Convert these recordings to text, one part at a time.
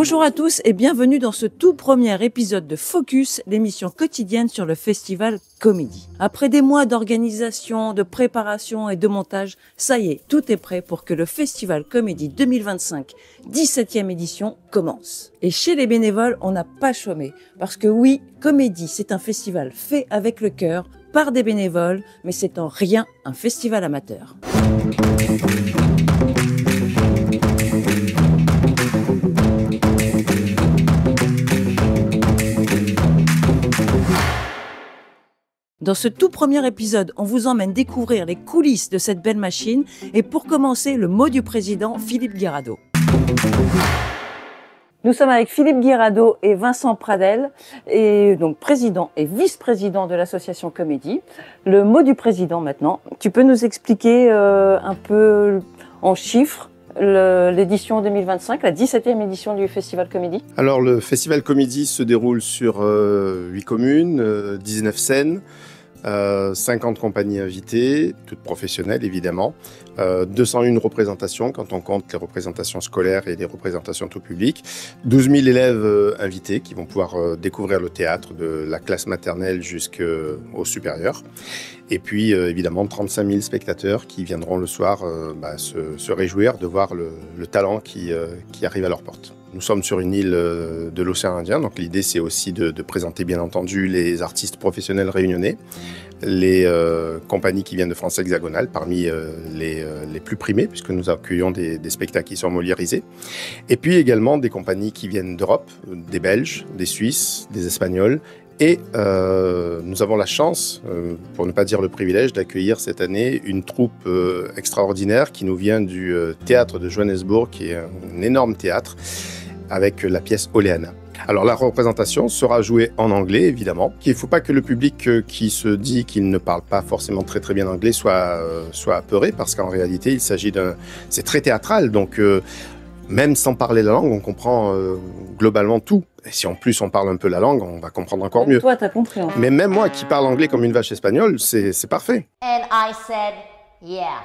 Bonjour à tous et bienvenue dans ce tout premier épisode de Focus, l'émission quotidienne sur le festival Comédie. Après des mois d'organisation, de préparation et de montage, ça y est, tout est prêt pour que le festival Comédie 2025, 17e édition, commence. Et chez les bénévoles, on n'a pas chômé. Parce que oui, Comédie, c'est un festival fait avec le cœur, par des bénévoles, mais c'est en rien un festival amateur. Dans ce tout premier épisode, on vous emmène découvrir les coulisses de cette belle machine et pour commencer, le mot du président Philippe Guirado. Nous sommes avec Philippe Guirado et Vincent Pradel, et donc président et vice-président de l'association Comédie. Le mot du président maintenant, tu peux nous expliquer un peu en chiffres l'édition 2025, la 17e édition du Festival Comédie? Alors le Festival Comédie se déroule sur 8 communes, 19 scènes, 50 compagnies invitées, toutes professionnelles évidemment, 201 représentations quand on compte les représentations scolaires et les représentations tout public, 12 000 élèves invités qui vont pouvoir découvrir le théâtre de la classe maternelle jusqu'au supérieur. Et puis évidemment 35 000 spectateurs qui viendront le soir se réjouir de voir le talent qui arrive à leur porte. Nous sommes sur une île de l'océan Indien, donc l'idée c'est aussi de présenter bien entendu les artistes professionnels réunionnais, les compagnies qui viennent de France hexagonale, parmi les plus primées, puisque nous accueillons des spectacles qui sont moliérisés, et puis également des compagnies qui viennent d'Europe, des Belges, des Suisses, des Espagnols, et nous avons la chance, pour ne pas dire le privilège, d'accueillir cette année une troupe extraordinaire qui nous vient du théâtre de Johannesburg, qui est un énorme théâtre, avec la pièce Oleana. Alors la représentation sera jouée en anglais, évidemment. Il ne faut pas que le public qui se dit qu'il ne parle pas forcément très bien anglais soit apeuré, parce qu'en réalité, il s'agit c'est très théâtral, donc même sans parler la langue, on comprend globalement tout. Et si en plus on parle un peu la langue, on va comprendre encore mieux. Toi, t'as compris. Hein. Mais même moi qui parle anglais comme une vache espagnole, c'est parfait. And I said, yeah,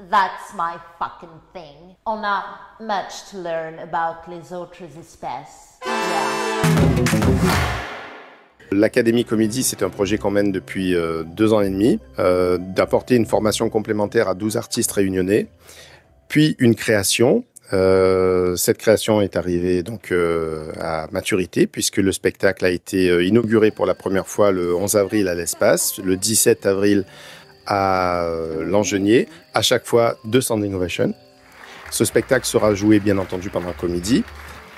that's my fucking thing. On a much to learn about les autres espèces. Yeah. L'Académie Comédie, c'est un projet qu'on mène depuis 2 ans et demi, d'apporter une formation complémentaire à 12 artistes réunionnais, puis une création. Cette création est arrivée donc à maturité puisque le spectacle a été inauguré pour la première fois le 11 avril à l'Espace, le 17 avril à Langenier, à chaque fois 2 standing ovations. Ce spectacle sera joué bien entendu pendant la comédie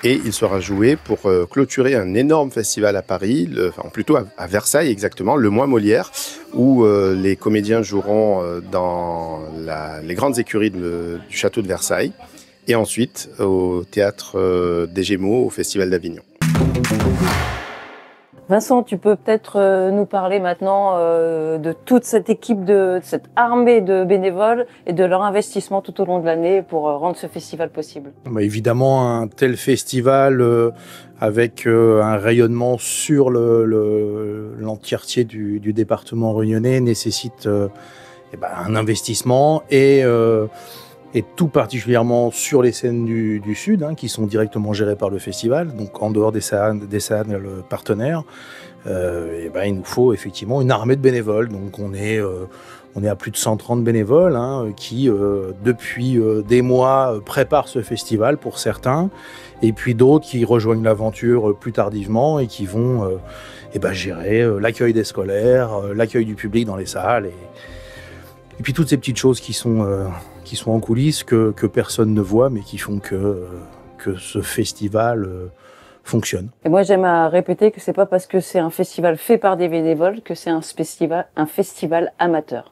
et il sera joué pour clôturer un énorme festival à Paris, plutôt à Versailles exactement, le Mois Molière, où les comédiens joueront dans les grandes écuries du château de Versailles. Et ensuite au Théâtre des Gémeaux, au Festival d'Avignon. Vincent, tu peux peut-être nous parler maintenant de toute cette équipe, de cette armée de bénévoles et de leur investissement tout au long de l'année pour rendre ce festival possible. Évidemment, un tel festival avec un rayonnement sur l'entièreté du département réunionnais nécessite un investissement et tout particulièrement sur les scènes du Sud, qui sont directement gérées par le festival, donc en dehors des salles partenaires, il nous faut effectivement une armée de bénévoles. Donc on est à plus de 130 bénévoles qui, depuis des mois, préparent ce festival pour certains, et puis d'autres qui rejoignent l'aventure plus tardivement et qui vont gérer l'accueil des scolaires, l'accueil du public dans les salles, et puis toutes ces petites choses qui sont en coulisses, que personne ne voit, mais qui font que ce festival fonctionne. Et moi, j'aime à répéter que c'est pas parce que c'est un festival fait par des bénévoles que c'est un festival amateur.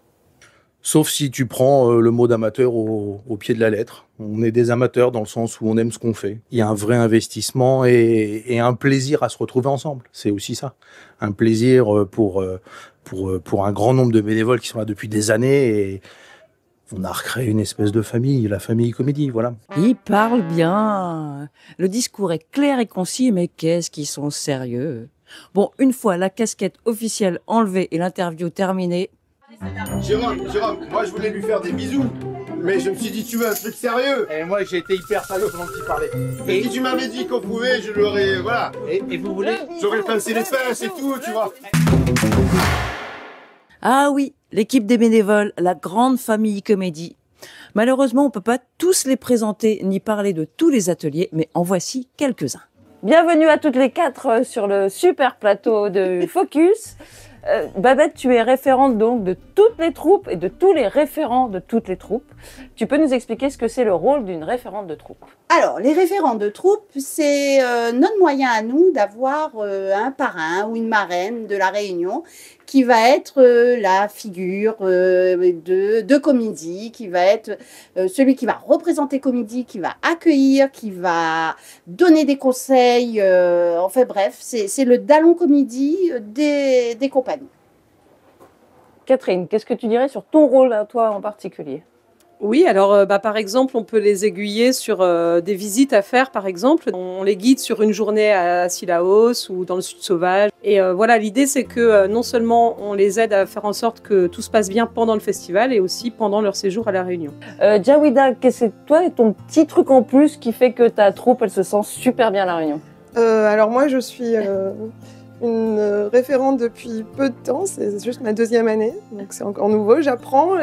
Sauf si tu prends le mot d'amateur au pied de la lettre. On est des amateurs dans le sens où on aime ce qu'on fait. Il y a un vrai investissement et un plaisir à se retrouver ensemble. C'est aussi ça. Un plaisir pour un grand nombre de bénévoles qui sont là depuis des années, et on a recréé une espèce de famille, la famille Comédie, voilà. Ils parlent bien. Le discours est clair et concis, mais qu'est-ce qu'ils sont sérieux. Bon, une fois la casquette officielle enlevée et l'interview terminée... Jérôme, moi je voulais lui faire des bisous. Mais je me suis dit, tu veux un truc sérieux? Et moi, j'ai été hyper sérieux pendant que tu parlais. Et si tu m'avais dit qu'on pouvait, je l'aurais, voilà. Et vous voulez? J'aurais pincé les fesses et tout, tu vois. Ah oui, l'équipe des bénévoles, la grande famille comédie. Malheureusement, on peut pas tous les présenter ni parler de tous les ateliers, mais en voici quelques-uns. Bienvenue à toutes les quatre sur le super plateau de Focus. Babette, tu es référente donc de toutes les troupes et de tous les référents de toutes les troupes. Tu peux nous expliquer ce que c'est le rôle d'une référente de troupe? Alors, les référents de troupe, c'est notre moyen à nous d'avoir un parrain ou une marraine de la réunion qui va être la figure de comédie, qui va être celui qui va représenter comédie, qui va accueillir, qui va donner des conseils. Enfin bref, c'est le Dallon comédie des compagnies. Catherine, qu'est-ce que tu dirais sur ton rôle à toi en particulier? Oui, alors par exemple, on peut les aiguiller sur des visites à faire, par exemple. On les guide sur une journée à Sillaos ou dans le Sud sauvage. Et voilà, l'idée, c'est que non seulement on les aide à faire en sorte que tout se passe bien pendant le festival et aussi pendant leur séjour à La Réunion. Jawida, qu'est-ce que toi, ton petit truc en plus qui fait que ta troupe, elle se sent super bien à La Réunion? Alors moi, je suis une référente depuis peu de temps. C'est juste ma 2e année, donc c'est encore nouveau. J'apprends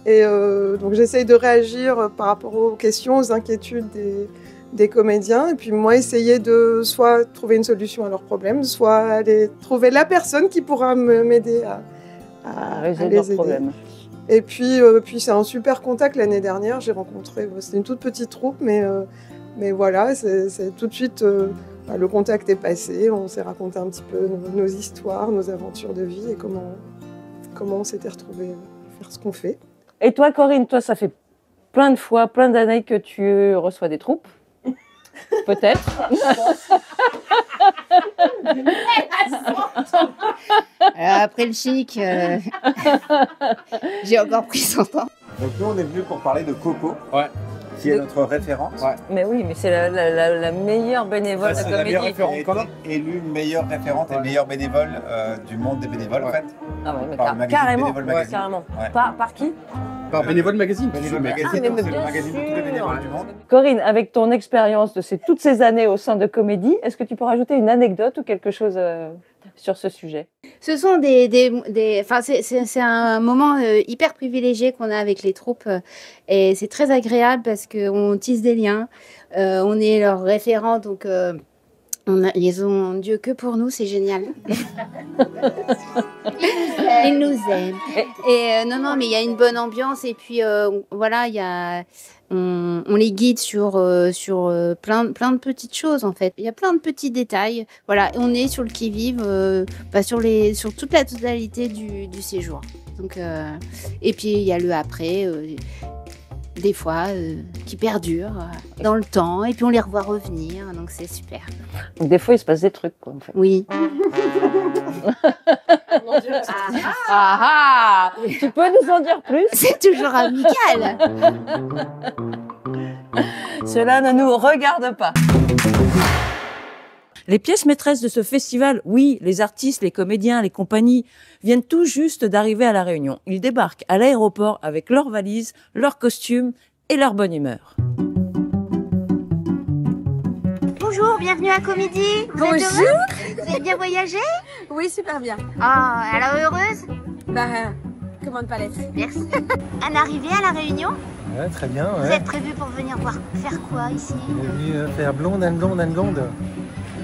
et donc j'essaye de réagir par rapport aux questions, aux inquiétudes des comédiens. Et puis moi, essayer de soit trouver une solution à leurs problèmes, soit aller trouver la personne qui pourra m'aider à résoudre les leurs aider. problèmes. Et puis c'est un super contact l'année dernière. J'ai rencontré, c'était une toute petite troupe, mais voilà, c'est tout de suite, le contact est passé. On s'est raconté un petit peu nos histoires, nos aventures de vie et comment on s'était retrouvés faire ce qu'on fait. Et toi, Corinne, toi, ça fait plein de fois, plein d'années que tu reçois des troupes. Peut-être. Après le chic, j'ai encore pris son temps. Donc nous, on est venus pour parler de Coco, qui est notre référente. Mais oui, mais c'est la meilleure bénévole de la C'est la meilleure comédie. référente. Elle a été élue meilleure référente et meilleure bénévole du monde des bénévoles, en fait. Ah ouais, mais Par le magazine carrément, Bénévole Magazine. carrément. Ouais. Par qui? Par Bénévole Magazine. Bénévole Magazine, mais c'est bien le magazine de tous les sûr. bénévoles du monde. Corinne, avec ton expérience de toutes ces années au sein de Comédie, est-ce que tu peux rajouter une anecdote ou quelque chose sur ce sujet? Ce sont enfin, c'est un moment hyper privilégié qu'on a avec les troupes et c'est très agréable parce qu'on tisse des liens. On est leur référent, donc ils ont Dieu que pour nous, c'est génial. Ils nous aiment. Et non, mais il y a une bonne ambiance et puis voilà, on les guide sur plein de petites choses en fait. Il y a plein de petits détails. Voilà, on est sur le qui-vive, sur toute la totalité du séjour. Donc et puis il y a le après. Des fois, qui perdurent dans le temps, et puis on les revoit revenir, donc c'est super. Donc des fois, il se passe des trucs, quoi, en fait. Oui. Tu peux nous en dire plus? C'est toujours amical. Cela ne nous regarde pas. Les pièces maîtresses de ce festival, oui, les artistes, les comédiens, les compagnies, viennent tout juste d'arriver à La Réunion. Ils débarquent à l'aéroport avec leurs valises, leurs costumes et leur bonne humeur. Bonjour, bienvenue à Comédie. Vous êtes heureux? Vous avez bien voyagé? Oui, super bien. Ah, alors heureuse? Comment ne pas l'être? Merci. Un arrivé à La Réunion? Ouais, très bien. Vous êtes prévu pour venir faire quoi ici? On est venu faire blonde, and blonde, and blonde.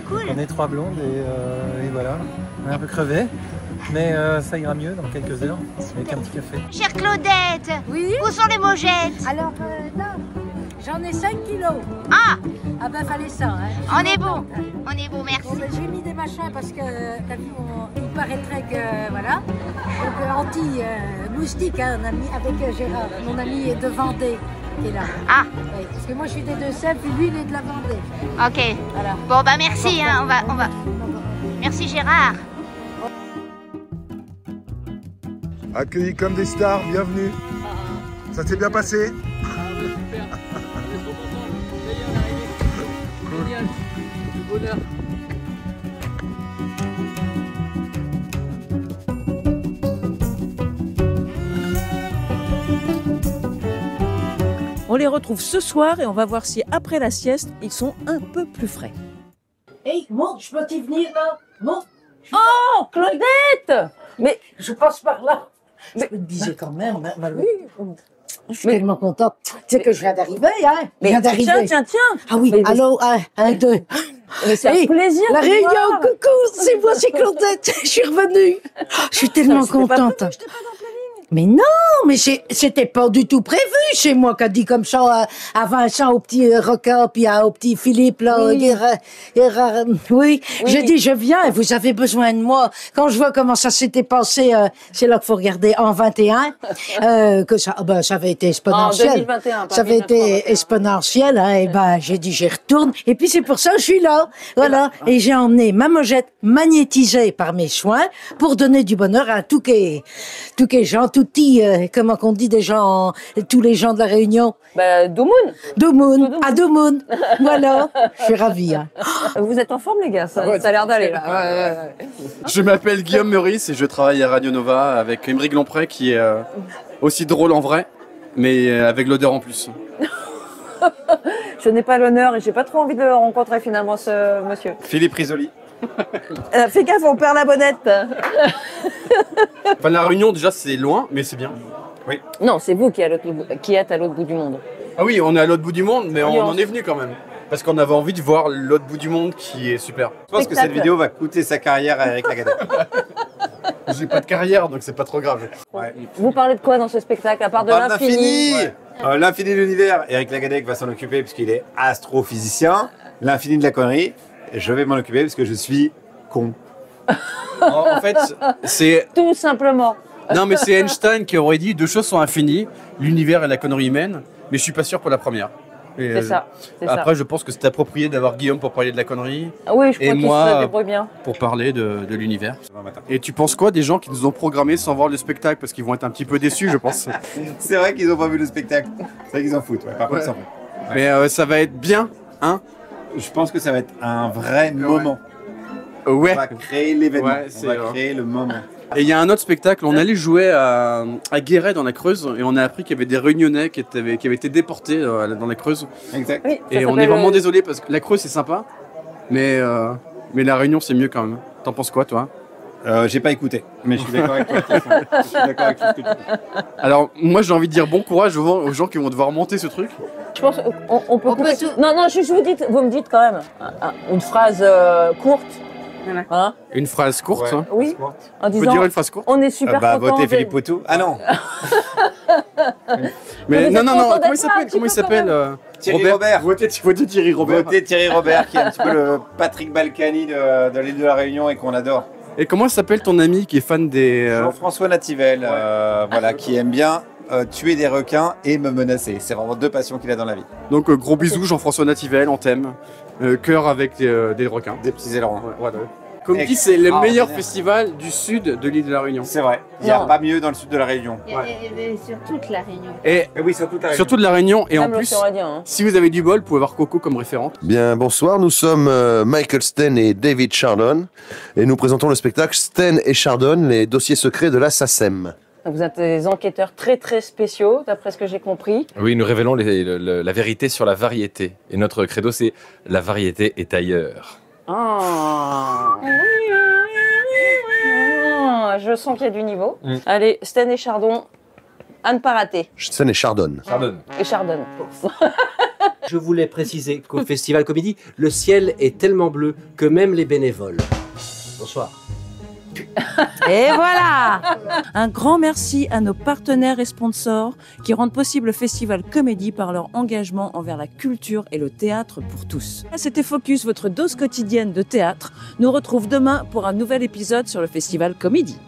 Cool. On est 3 blondes et voilà. On est un peu crevés, mais ça ira mieux dans quelques heures avec un petit café. Chère Claudette, Oui. où sont les mojettes? Alors, là, j'en ai 5 kilos. Ah, Ah ben, fallait ça. Hein. on est bon, merci. Bon, ben, j'ai mis des machins parce que, t'as vu, il paraîtrait que, voilà. Donc, anti-moustique, hein, avec Gérard, mon ami de Vendée, qui est là. Ah, Oui, parce que moi, je suis des Deux-Sèvres, puis lui, il est de la Vendée. ok. Voilà. Bon, bah merci, hein, on va. Merci Gérard. Accueillis comme des stars, bienvenue. Ça s'est bien passé? On les retrouve ce soir et on va voir si après la sieste, ils sont un peu plus frais. Hey, monte, je peux t'y venir là? Monte. Oh, Claudette! Mais je passe par là. Mais... Je te disais quand même, Maloué. Je suis tellement contente. Tu sais que je viens d'arriver, hein? Mais je viens d'arriver. Tiens. Ah oui, allô, un, deux. Mais c'est un plaisir. La de réunion, voir. coucou, c'est moi, c'est Claudette. Je suis revenue. Je suis tellement contente. Mais non, mais c'était pas du tout prévu. C'est moi qui a dit comme ça à Vincent, au petit Roca, puis au petit Philippe, là. Oui. J'ai dit, je viens, vous avez besoin de moi. Quand je vois comment ça s'était passé, c'est là qu'il faut regarder en 21, que ça avait été exponentiel. En 2021, ça avait été exponentiel, hein, et ben, j'ai dit, j'y retourne. Et puis, c'est pour ça que je suis là. Voilà. Et j'ai emmené ma mojette magnétisée par mes soins pour donner du bonheur à tous les gens, comment qu'on dit des gens, tous les gens de la Réunion. Doumoun. À Doumoun. Voilà. Je suis ravie. Hein. Vous êtes en forme, les gars, ça a l'air d'aller là. Je m'appelle Guillaume Meurice et je travaille à Radio Nova avec Émeric Lompré qui est aussi drôle en vrai, mais avec l'odeur en plus. Je n'ai pas l'honneur et j'ai pas trop envie de le rencontrer finalement, ce monsieur. Philippe Risoli. Fais gaffe, on perd la bonnette. Enfin, la Réunion, déjà, c'est loin, mais c'est bien. Oui. Non, c'est vous qui êtes à l'autre bout du monde. Ah oui, on est à l'autre bout du monde, mais on en est venu quand même. Parce qu'on avait envie de voir l'autre bout du monde qui est super. Je pense que cette vidéo va coûter sa carrière à Eric Lagardère. J'ai pas de carrière, donc c'est pas trop grave. Ouais. Vous parlez de quoi dans ce spectacle, à part de l'infini? L'infini de l'univers, Eric Lagardère va s'en occuper puisqu'il est astrophysicien. L'infini de la connerie, je vais m'en occuper parce que je suis con. En fait, c'est... Tout simplement. Non, mais c'est Einstein qui aurait dit deux choses sont infinies, l'univers et la connerie humaine, mais je suis pas sûr pour la première. C'est ça. Après, je pense que c'est approprié d'avoir Guillaume pour parler de la connerie. Ah oui, je crois et qu'il moi se débrouille bien. Pour parler de l'univers. Et tu penses quoi des gens qui nous ont programmés sans voir le spectacle parce qu'ils vont être un petit peu déçus, je pense. C'est vrai qu'ils n'ont pas vu le spectacle. C'est vrai qu'ils en foutent. Ouais. Par contre, ils s'en foutent. Ouais. Mais ça va être bien, hein? Je pense que ça va être un vrai moment. Ouais. On va créer l'événement. Ouais, on va créer le moment. Et il y a un autre spectacle, on allait jouer à Guéret dans la Creuse et on a appris qu'il y avait des Réunionnais qui avaient été déportés dans la Creuse. Exact. Oui, et on est vraiment désolé parce que la Creuse c'est sympa, mais la Réunion c'est mieux quand même. T'en penses quoi toi? J'ai pas écouté, mais je suis d'accord avec toi. Je suis d'accord avec tout ce que tu dis. Alors moi j'ai envie de dire bon courage aux gens qui vont devoir monter ce truc. Je pense qu'on peut couper tout. Non, vous me dites quand même une phrase courte. Hein? Une phrase courte. Ouais, hein. Oui. En disant, faut dire une phrase courte. On est super contents. Votez Philippe Poutou. Ah non. Mais non, comment il s'appelle Thierry Robert. Votez Thierry Robert. Votez Thierry Robert, qui est un petit peu le Patrick Balkany de l'île de la Réunion et qu'on adore. Et comment s'appelle ton ami qui est fan des... Jean-François Nativel, voilà, qui aime bien tuer des requins et me menacer. C'est vraiment deux passions qu'il a dans la vie. Donc gros bisous Jean-François Nativel, on t'aime. Cœur avec des requins. Des petits ailerons. Ouais, voilà. Comme dit, c'est le meilleur festival du sud de l'île de la Réunion. C'est vrai. Il n'y a pas mieux dans le sud de la Réunion. Et sur toute la Réunion. Et oui, sur toute la Réunion. Surtout de la Réunion. Et Même en plus, hein. si vous avez du bol, vous pouvez avoir Coco comme référente. Bien, bonsoir. Nous sommes Michael Sten et David Chardon. Et nous présentons le spectacle Sten et Chardon, les dossiers secrets de la SACEM. Vous êtes des enquêteurs très très spéciaux, d'après ce que j'ai compris. Oui, nous révélons la vérité sur la variété. Et notre credo, c'est « La variété est ailleurs ». Je sens qu'il y a du niveau. Allez, Sten et Chardon, à ne pas rater. Sten et Chardon. Et Chardon. Je voulais préciser qu'au Festival Comédie, le ciel est tellement bleu que même les bénévoles. Bonsoir. Et voilà! Un grand merci à nos partenaires et sponsors qui rendent possible le Festival Comédie par leur engagement envers la culture et le théâtre pour tous. C'était Focus, votre dose quotidienne de théâtre. Nous retrouve demain pour un nouvel épisode sur le Festival Comédie.